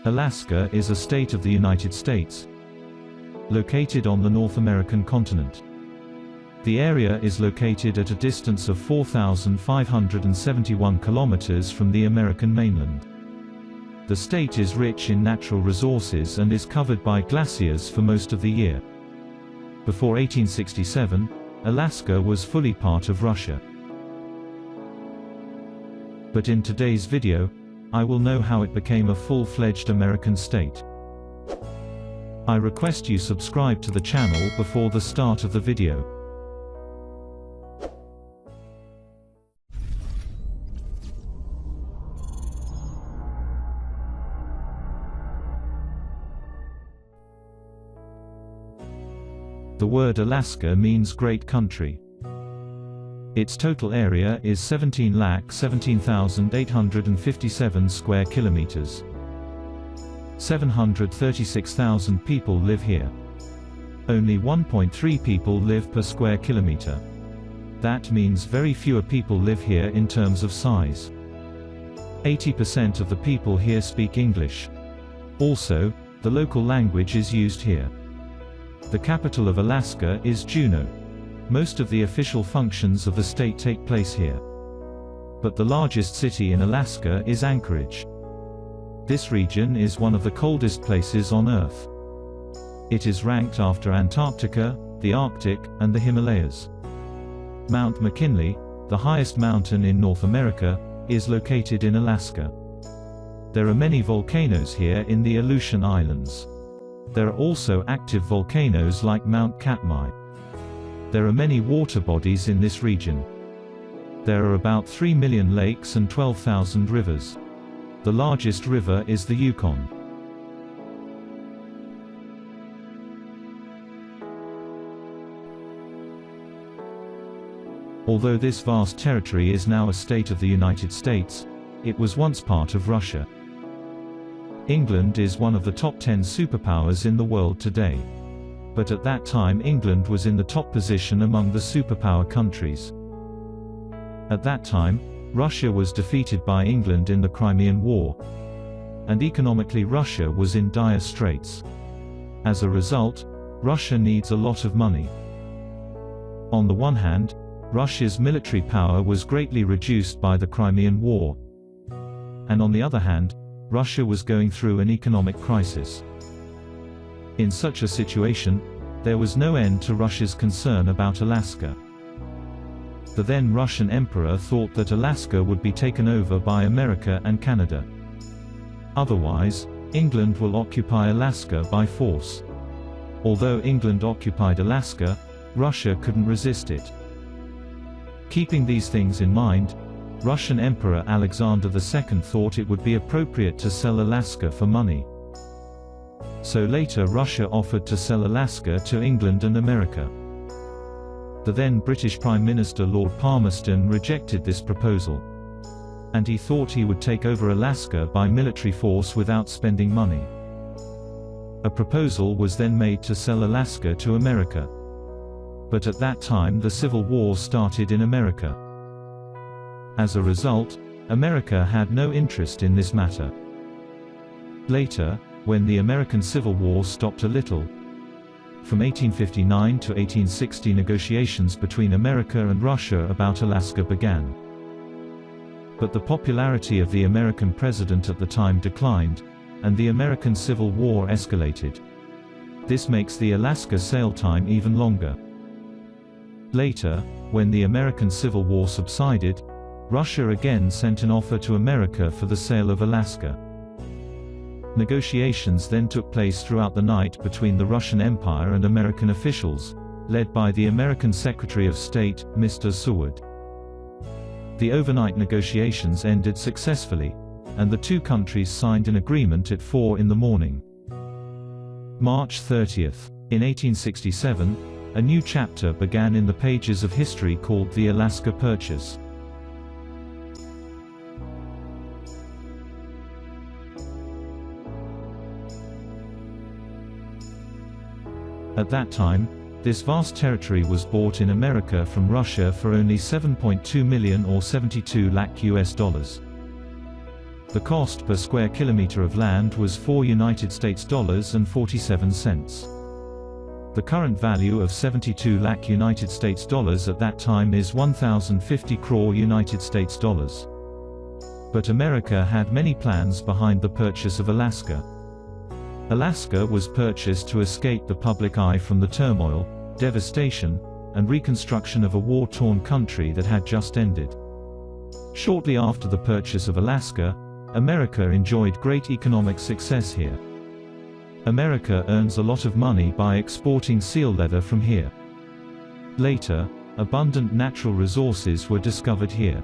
Alaska is a state of the United States, located on the North American continent. The area is located at a distance of 4,571 kilometers from the American mainland. The state is rich in natural resources and is covered by glaciers for most of the year. Before 1867, Alaska was fully part of Russia. But in today's video, I will know how it became a full-fledged American state. I request you subscribe to the channel before the start of the video. The word Alaska means great country. Its total area is 17,17,857 square kilometers. 736,000 people live here. Only 1.3 people live per square kilometer. That means very fewer people live here in terms of size. 80% of the people here speak English. Also, the local language is used here. The capital of Alaska is Juneau. Most of the official functions of the state take place here. But the largest city in Alaska is Anchorage. This region is one of the coldest places on Earth. It is ranked after Antarctica, the Arctic, and the Himalayas. Mount McKinley, the highest mountain in North America, is located in Alaska. There are many volcanoes here in the Aleutian Islands. There are also active volcanoes like Mount Katmai. There are many water bodies in this region. There are about 3 million lakes and 12,000 rivers. The largest river is the Yukon. Although this vast territory is now a state of the United States, it was once part of Russia. England is one of the top 10 superpowers in the world today. But at that time England was in the top position among the superpower countries. At that time, Russia was defeated by England in the Crimean War. And economically Russia was in dire straits. As a result, Russia needs a lot of money. On the one hand, Russia's military power was greatly reduced by the Crimean War. And on the other hand, Russia was going through an economic crisis. In such a situation, there was no end to Russia's concern about Alaska. The then Russian emperor thought that Alaska would be taken over by America and Canada. Otherwise, England will occupy Alaska by force. Although England occupied Alaska, Russia couldn't resist it. Keeping these things in mind, Russian Emperor Alexander II thought it would be appropriate to sell Alaska for money. So later Russia offered to sell Alaska to England and America. The then British Prime Minister Lord Palmerston rejected this proposal. And he thought he would take over Alaska by military force without spending money. A proposal was then made to sell Alaska to America. But at that time the Civil War started in America. As a result, America had no interest in this matter. Later, when the American Civil War stopped a little, from 1859 to 1860 negotiations between America and Russia about Alaska began. But the popularity of the American president at the time declined, and the American Civil War escalated. This makes the Alaska sale time even longer. Later, when the American Civil War subsided, Russia again sent an offer to America for the sale of Alaska. Negotiations then took place throughout the night between the Russian Empire and American officials, led by the American Secretary of State, Mr. Seward. The overnight negotiations ended successfully, and the two countries signed an agreement at 4 in the morning. March 30th. In 1867, a new chapter began in the pages of history called the Alaska Purchase. At that time, this vast territory was bought in America from Russia for only $7.2 million or 72 lakh US dollars. The cost per square kilometer of land was $4.47. The current value of 72 lakh United States dollars at that time is 1,050 crore United States dollars. But America had many plans behind the purchase of Alaska. Alaska was purchased to escape the public eye from the turmoil, devastation, and reconstruction of a war-torn country that had just ended. Shortly after the purchase of Alaska, America enjoyed great economic success here. America earns a lot of money by exporting seal leather from here. Later, abundant natural resources were discovered here.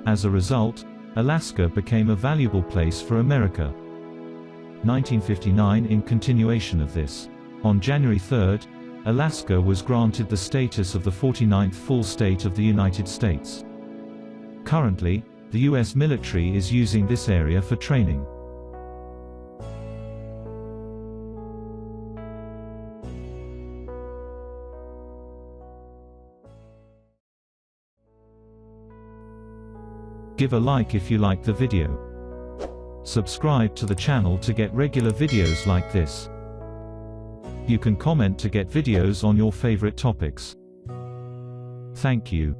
As a result, Alaska became a valuable place for America. 1959 in continuation of this. On January 3, Alaska was granted the status of the 49th full state of the United States. Currently, the U.S. military is using this area for training. Give a like if you like the video. Subscribe to the channel to get regular videos like this. You can comment to get videos on your favorite topics. Thank you.